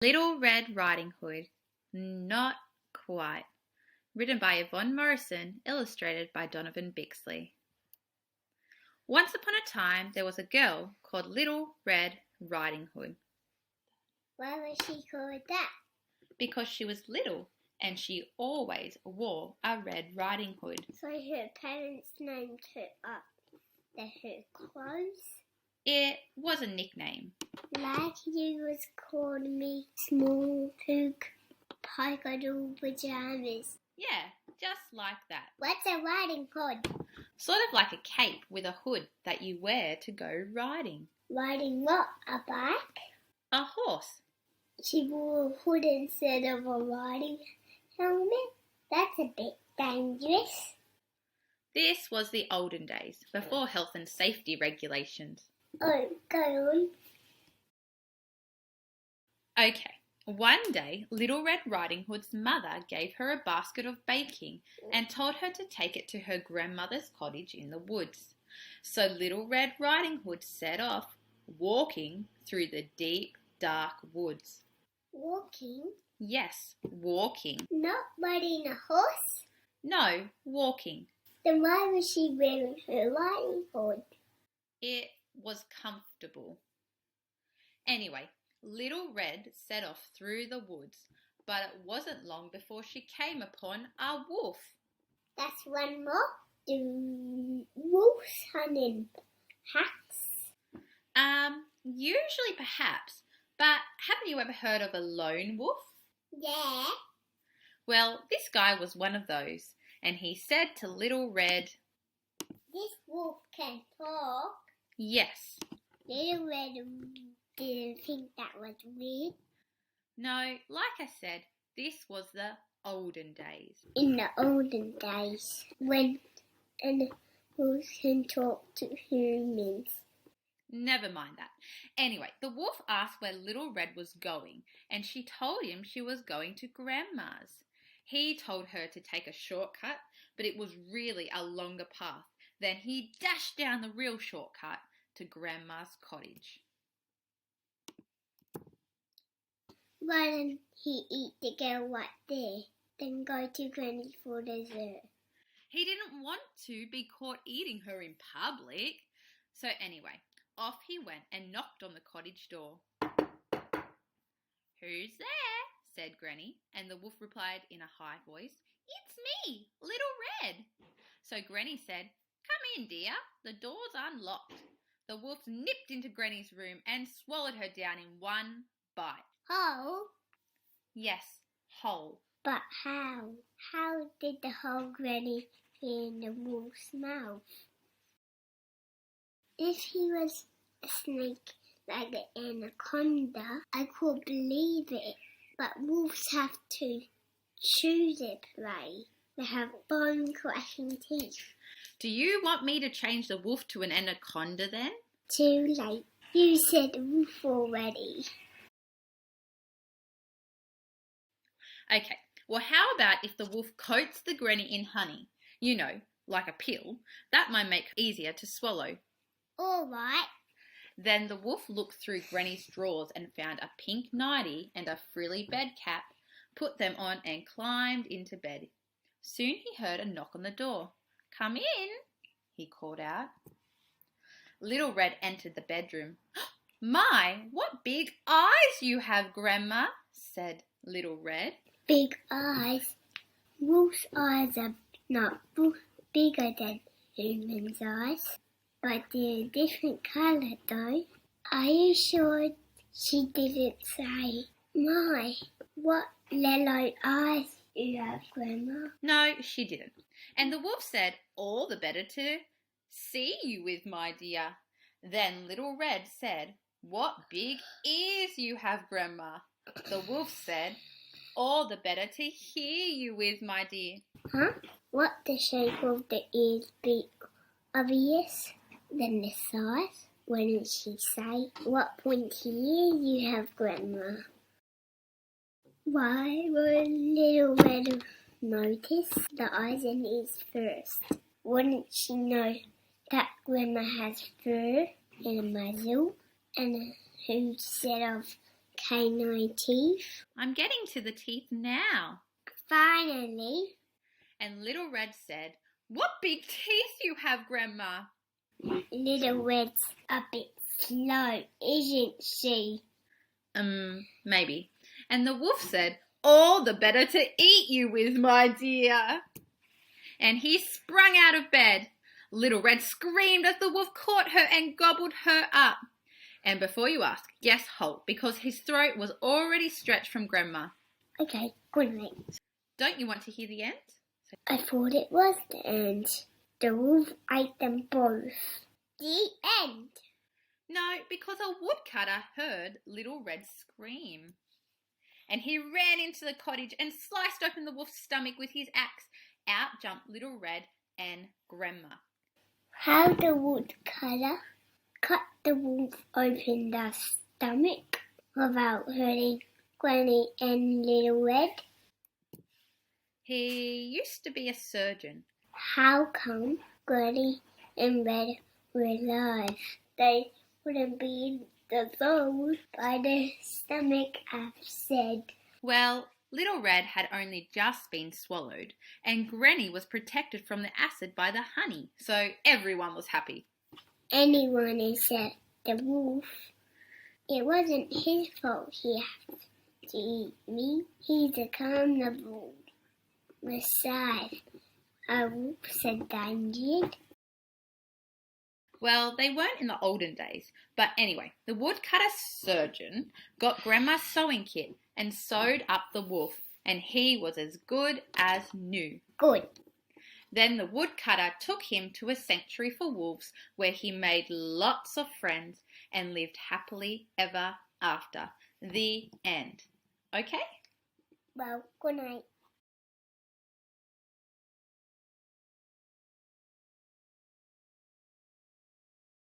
Little Red Riding Hood. Not quite. Written by Yvonne Morrison, illustrated by Donovan Bixley. Once upon a time, there was a girl called Little Red Riding Hood. Why was she called that? Because she was little and she always wore a red riding hood. So her parents named her after her clothes? It was a nickname. Like you was calling me small pook polka dot pajamas. Yeah, just like that. What's a riding hood? Sort of like a cape with a hood that you wear to go riding. Riding what? A bike? A horse. She wore a hood instead of a riding helmet? That's a bit dangerous. This was the olden days, before health and safety regulations. Oh, go on. Okay, one day Little Red Riding Hood's mother gave her a basket of baking and told her to take it to her grandmother's cottage in the woods. So Little Red Riding Hood set off, walking through the deep, dark woods. Walking? Yes, walking. Not riding a horse? No, walking. Then why was she wearing her riding hood? It was comfortable. Anyway, Little Red set off through the woods, but it wasn't long before she came upon a wolf. That's one more. Do wolves hunt in packs? Usually perhaps, but haven't you ever heard of a lone wolf? Yeah. Well, this guy was one of those, and he said to Little Red, This wolf can talk. yes. Little Red didn't think that was weird. No, like I said, this was the olden days. In the olden days, when animals can talk to humans. Never mind that. Anyway, the wolf asked where Little Red was going, and she told him she was going to Grandma's. He told her to take a shortcut, but it was really a longer path. Then he dashed down the real shortcut to Grandma's cottage. Why didn't he eat the girl right there, then go to Granny for dessert? He didn't want to be caught eating her in public. So anyway, off he went and knocked on the cottage door. Who's there? Said Granny, and the wolf replied in a high voice, It's me, Little Red. So Granny said, Come in, dear, the door's unlocked. The wolf nipped into Granny's room and swallowed her down in one bite. Whole? Yes, whole. But how? How did the whole Granny fit in the wolf's mouth? If he was a snake like an anaconda, I could believe it. But wolves have to chew their prey. They have bone-crashing teeth. Do you want me to change the wolf to an anaconda then? Too late. You said wolf already. Okay, well how about if the wolf coats the Granny in honey? You know, like a pill. That might make it easier to swallow. All right. Then the wolf looked through Granny's drawers and found a pink nightie and a frilly bed cap, put them on and climbed into bed. Soon he heard a knock on the door. Come in, he called out. Little Red entered the bedroom. My, what big eyes you have, Grandma, said Little Red. Big eyes. Wolf's eyes are not bigger than humans' eyes, but they're a different colour though. Are you sure she didn't say, My, what yellow eyes you have, Grandma? No, she didn't. And the wolf said, All the better to see you with, my dear. Then Little Red said, What big ears you have, Grandma. The wolf said, All the better to hear you with, my dear. Huh? What the shape of the ears be obvious? Then the size? Wouldn't she say, What pointy ear you have, Grandma? Why would Little Red notice the eyes and ears first? Wouldn't she know that Grandma has fur and a muzzle and a huge set of canine teeth. I'm getting to the teeth now. Finally, And Little Red said, "What big teeth you have, Grandma." Little Red's a bit slow, isn't she? Maybe. And the wolf said, "All the better to eat you with, my dear." And he sprung out of bed. Little Red screamed as the wolf caught her and gobbled her up. And before you ask, guess halt, because his throat was already stretched from Grandma. Okay, good night. Don't you want to hear the end? I thought it was the end. The wolf ate them both. The end. No, because a woodcutter heard Little Red scream. And he ran into the cottage and sliced open the wolf's stomach with his axe. Out jumped Little Red and Grandma. How the woodcutter cut the wolf open the stomach without hurting Granny and Little Red. He used to be a surgeon. How come Granny and Red were alive? They wouldn't be in the bowl by the stomach, I've said. Well, Little Red had only just been swallowed, and Granny was protected from the acid by the honey, so everyone was happy. Anyone except the wolf. It wasn't his fault he had to eat me. He's a carnivore. Besides, a wolf said I did. Well, they weren't in the olden days, but anyway, the woodcutter surgeon got Grandma's sewing kit and sewed up the wolf, and he was as good as new. Good. Then the woodcutter took him to a sanctuary for wolves where he made lots of friends and lived happily ever after. The end. Okay? Well, good night.